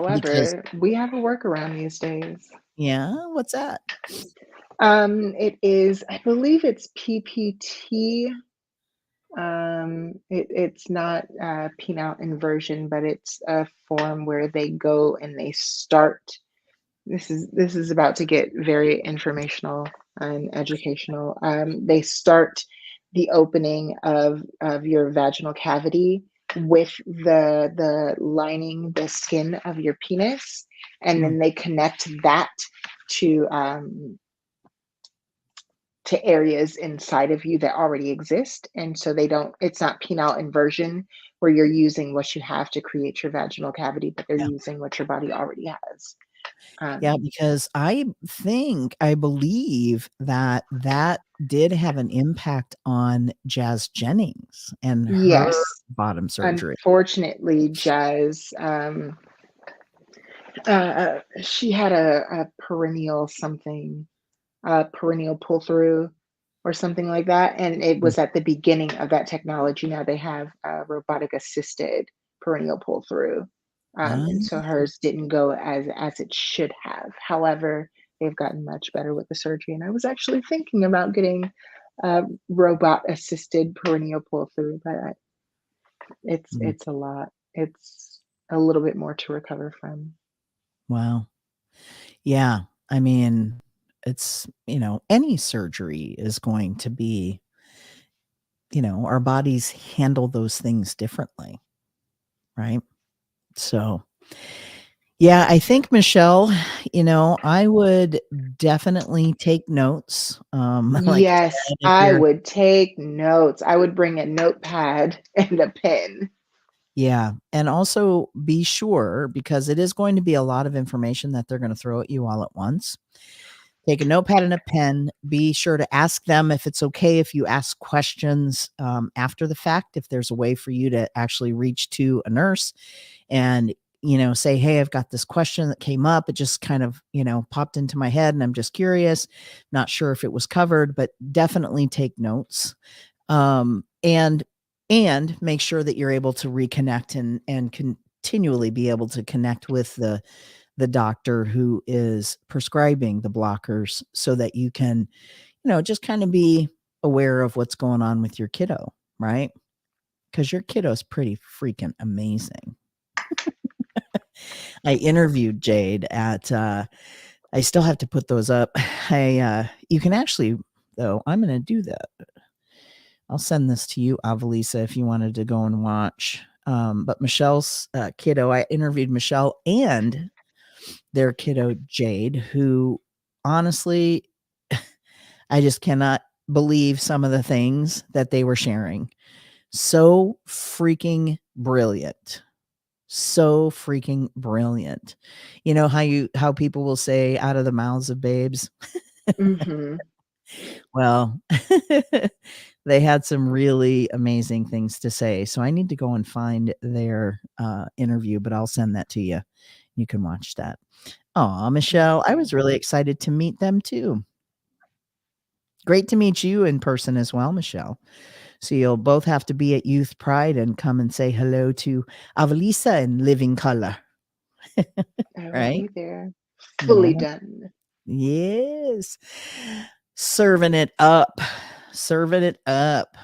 because, However, we have a workaround these days. yeah, what's that? It is, I believe it's PPT. It's not penile inversion, but it's a form where they go and they start. This is about to get very informational and educational. They start the opening of your vaginal cavity with the lining, the skin of your penis, and Mm, then they connect that to to areas inside of you that already exist. And so they don't, it's not penile inversion where you're using what you have to create your vaginal cavity, but they're yeah. using what your body already has. Yeah, Um, because I believe that that did have an impact on Jazz Jennings and her yes, bottom surgery. unfortunately, Jazz, she had a perennial something, perennial pull through or something like that. And it Mm. was at the beginning of that technology. Now they have robotic assisted perennial pull through. Ah, And so hers didn't go as it should have. However, they've gotten much better with the surgery. And I was actually thinking about getting robot assisted perennial pull through, but mm, it's a lot. It's a little bit more to recover from. wow. Yeah, I mean, it's, any surgery is going to be, our bodies handle those things differently, right? So, yeah, I think, Michelle, I would definitely take notes, like I Yes, said, if I you're would take notes. I would bring a notepad and a pen. yeah, and also be sure because it is going to be a lot of information that they're gonna throw at you all at once. Take a notepad and a pen. Be sure to ask them if it's okay if you ask questions, after the fact, if there's a way for you to actually reach to a nurse and, say, "Hey, I've got this question that came up. It just kind of, popped into my head, and I'm just curious. Not sure if it was covered," but definitely take notes. Um, and and make sure that you're able to reconnect and continually be able to connect with the doctor who is prescribing the blockers so that you can, just kind of be aware of what's going on with your kiddo, right? Because your kiddo's pretty freaking amazing. I interviewed Jade at I still have to put those up. You can actually, though, I'm gonna do that. I'll send this to you, Avalisa, if you wanted to go and watch. But Michelle's kiddo, I interviewed Michelle and their kiddo Jade, who honestly, I just cannot believe some of the things that they were sharing. So freaking brilliant. So freaking brilliant. You know how people will say out of the mouths of babes? Mhm. Well, they had some really amazing things to say. So I need to go and find their interview, but I'll send that to you. You can watch that. Aw, Michelle, I was Awesome. really excited to meet them too. Great to meet you in person as well, Michelle. So you'll both have to be at Youth Pride and come and say hello to Avalisa in living color, I will right? be there. Yeah. Fully done. Yes. Serving it up. Serving it up.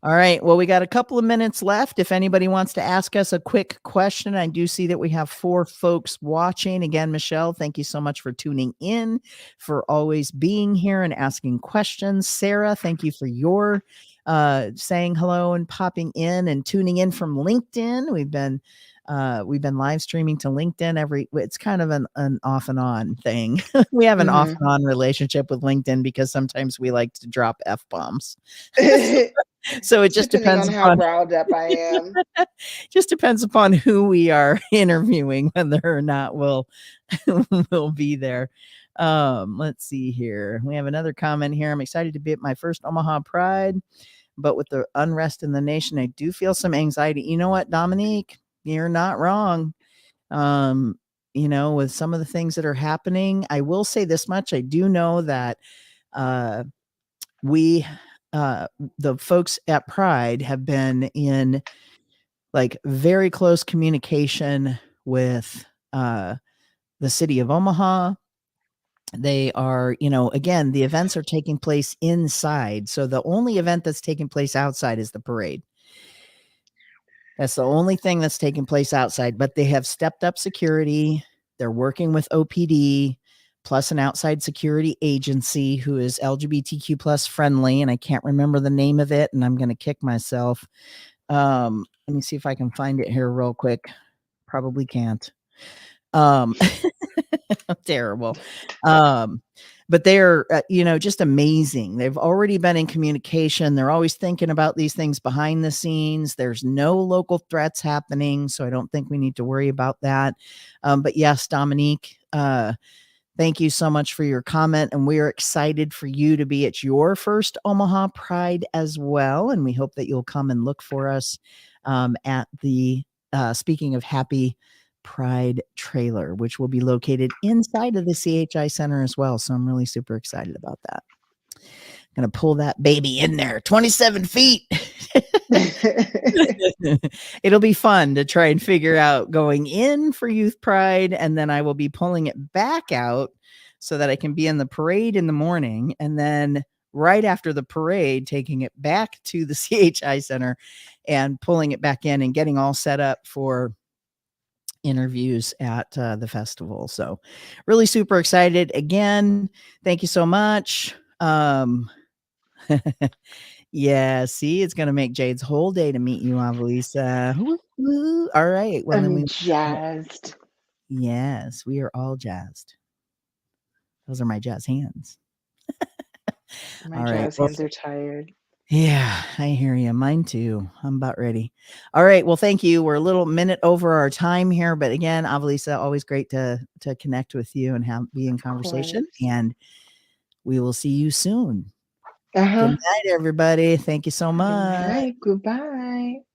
All right. Well, we got a couple of minutes left. If anybody wants to ask us a quick question, I do see that we have 4 folks watching. Again, Michelle, thank you so much for tuning in, for always being here and asking questions. Sarah, thank you for your saying hello and popping in and tuning in from LinkedIn. We've been live streaming to LinkedIn it's kind of an off and on thing. We have an off Mhm. and on relationship with LinkedIn because sometimes we like to drop F bombs. So it just Depending depends on how upon riled up I am. just depends upon who we are interviewing, whether or not we'll we'll be there. Let's see here. We have another comment here. I'm excited to be at my first Omaha Pride. but with the unrest in the nation, I do feel some anxiety. You know what, Dominique? You're not wrong. Um, with some of the things that are happening, I will say this much. I do know that uh, we, uh, the folks at Pride have been in like very close communication with the city of Omaha. They are, again, the events are taking place inside. So the only event that's taking place outside is the parade. That's the only thing that's taking place outside, but they have stepped up security. They're working with OPD plus an outside security agency who is LGBTQ plus friendly. And I can't remember the name of it. And I'm going to kick myself. Let me see if I can find it here real quick. Probably can't. Um, terrible. But they're, just amazing. They've already been in communication. They're always thinking about these things behind the scenes. There's no local threats happening, so I don't think we need to worry about that. But yes, Dominique, thank you so much for your comment, and we are excited for you to be at your first Omaha Pride as well, and we hope that you'll come and look for us at the, speaking of Happy Pride trailer, which will be located inside of the CHI Center as well, so I'm really super excited about that. Gonna pull that baby in there, 27 feet. It'll be fun to try and figure out going in for Youth Pride, and then I will be pulling it back out so that I can be in the parade in the morning, and then right after the parade, taking it back to the CHI Center and pulling it back in and getting all set up for interviews at the festival. So really super excited. Again, thank you so much. Yeah, see, it's gonna make Jade's whole day to meet you, Avalisa. Woo, woo. All right. Well, then I'm we jazzed. yes, we are all jazzed. Those are my jazz hands. My All right. jazz Well, hands are tired. yeah, I hear you. Mine too. I'm about ready. All right. Well, thank you. We're a little minute over our time here, but again, Avalisa, always great to connect with you and be in Of conversation. course. And we will see you soon. Good Uh-huh. night, everybody. Thank you so Good much. night. Goodbye.